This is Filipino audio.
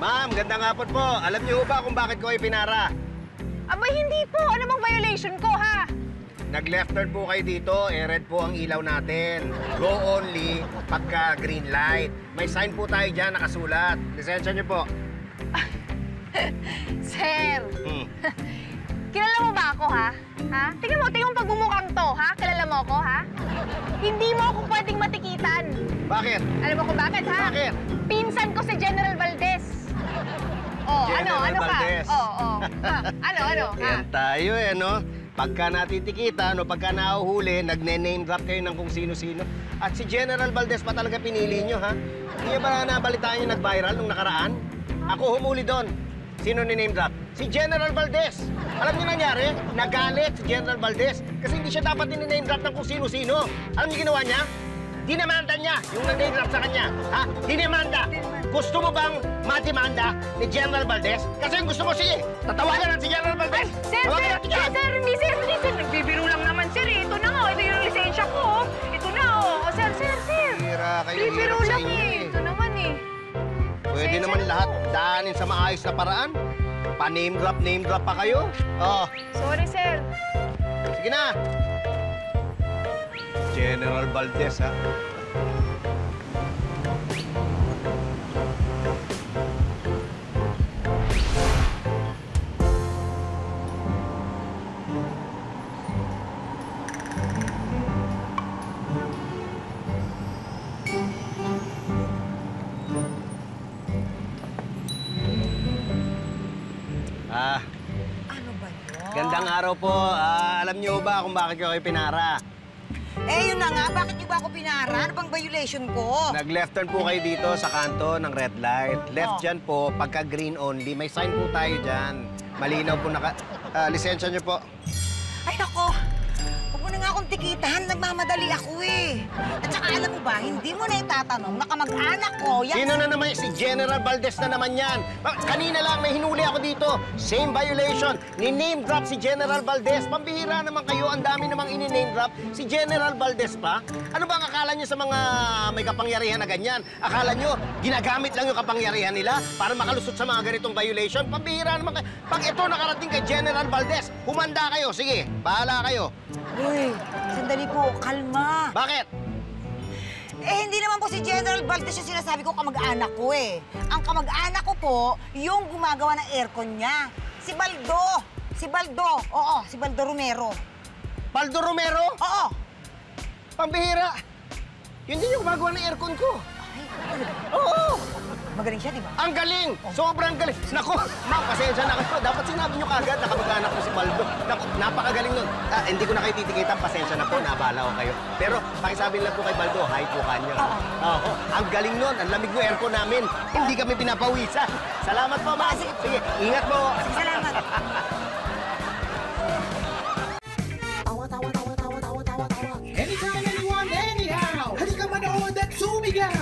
Ma'am, gandang hapon po. Alam niyo ba kung bakit ko kayo pinara? Abay, hindi po. Ano bang violation ko, ha? Nag-left turn po kayo dito, red po ang ilaw natin. Go only pagka green light. May sign po tayo dyan, nakasulat. Lisensya niyo po. Sir, kilala mo ba ako, ha? Ha? Tingnan mo pagmumukhang to, ha? Kilala mo ako, ha? Hindi mo ako pwedeng matikitan. Bakit? Alam mo kung bakit, ha? Bakit? Pinsan ko si General Valdez. Oh, General ano Valdez. ka? Oh. Ano, ha? Yan tayo no? Pagka natitikitan o pagka nahuhuli, nagne-name drop kayo ng kung sino-sino. At si General Valdez pa talaga pinili nyo, ha? Hindi niyo ba nabalitaan yung nag-viral nung nakaraan? Ako humuli doon. Sino ni-name drop? Si General Valdez. Alam niyo nangyari? Nagalit si General Valdez kasi hindi siya dapat ni-name drop ng kung sino-sino. Alam niyo ginawa niya? Dinamanda niya yung nag-name drop sa kanya. Ha? Dinamanda. Gusto mo bang matimanda ni General Valdez? Kasi yung gusto mo, sige, tatawagan lang si General Valdez. Sir, hindi, sir. Nagbibiro lang naman, sir. Ito na nga, ito yung lisensya ko. Ito na, Sir. Hira kayo, Bibiro hirap sa lang, inyo, Ito naman, Pwede naman lahat daanin sa maayos na paraan. Pa-name drop pa kayo. Oh. Sorry, sir. Sige na. General Valdez, ha? Ano ba yun? Gandang araw po. Alam niyo ba kung bakit ko kayo pinara? Yun na nga. Bakit niyo ba ako pinara? Ano bang violation ko? Nag-left turn po kayo dito sa kanto ng red light. Left dyan po, pagka green only. May sign po tayo dyan. Malinaw po lisensya niyo po. Ay, nako. Huwag mo na nga akong tikitan. Nagmamadali ako At saka alam mo ba, hindi mo na itatanong na kamag-anak ko. Sino na naman? Si General Valdez na naman yan. Kanina lang may hinuli ako dito. Same violation. Ni-name drop si General Valdez. Pambihira naman kayo. Ang dami namang ini-name drop. Si General Valdez pa? Ano ba ang akala nyo sa mga may kapangyarihan na ganyan? Akala nyo, ginagamit lang yung kapangyarihan nila para makalusot sa mga ganitong violation? Pambihira naman kayo. Pag ito nakarating kay General Valdez, humanda kayo. Sige, bahala kayo. Uy, sandali po. Kalma. Bakit? Hindi naman po si General Valdez yung sinasabi ko kamag-anak ko Ang kamag-anak ko po, yung gumagawa ng aircon niya. Si Baldo. Si Baldo. Oo, si Baldo Romero. Baldo Romero? Oo. Pambihira. Yun din yung gumagawa ng aircon ko. Ay, talaga? Oo. Magaling siya, di ba? Ang galing! Sobrang galing! Naku, ma'am, pasensya na kayo. Dapat sinabi nyo kagad na kamag-anak ko si Baldo. Naku, napakagaling nun. Hindi ko na kayo titikitan. Pasensya na po, nabala ko kayo. Pero pakisabi lang po kay Baldo, hi po kanyo. Oo. Ang galing nun. Ang lamig ng aircon namin. Hindi kami pinapawisan. Salamat po, ma'am. Sige, ingat po. Salamat. Anytime, anyone, anyhow. Halika manood at sumigaw.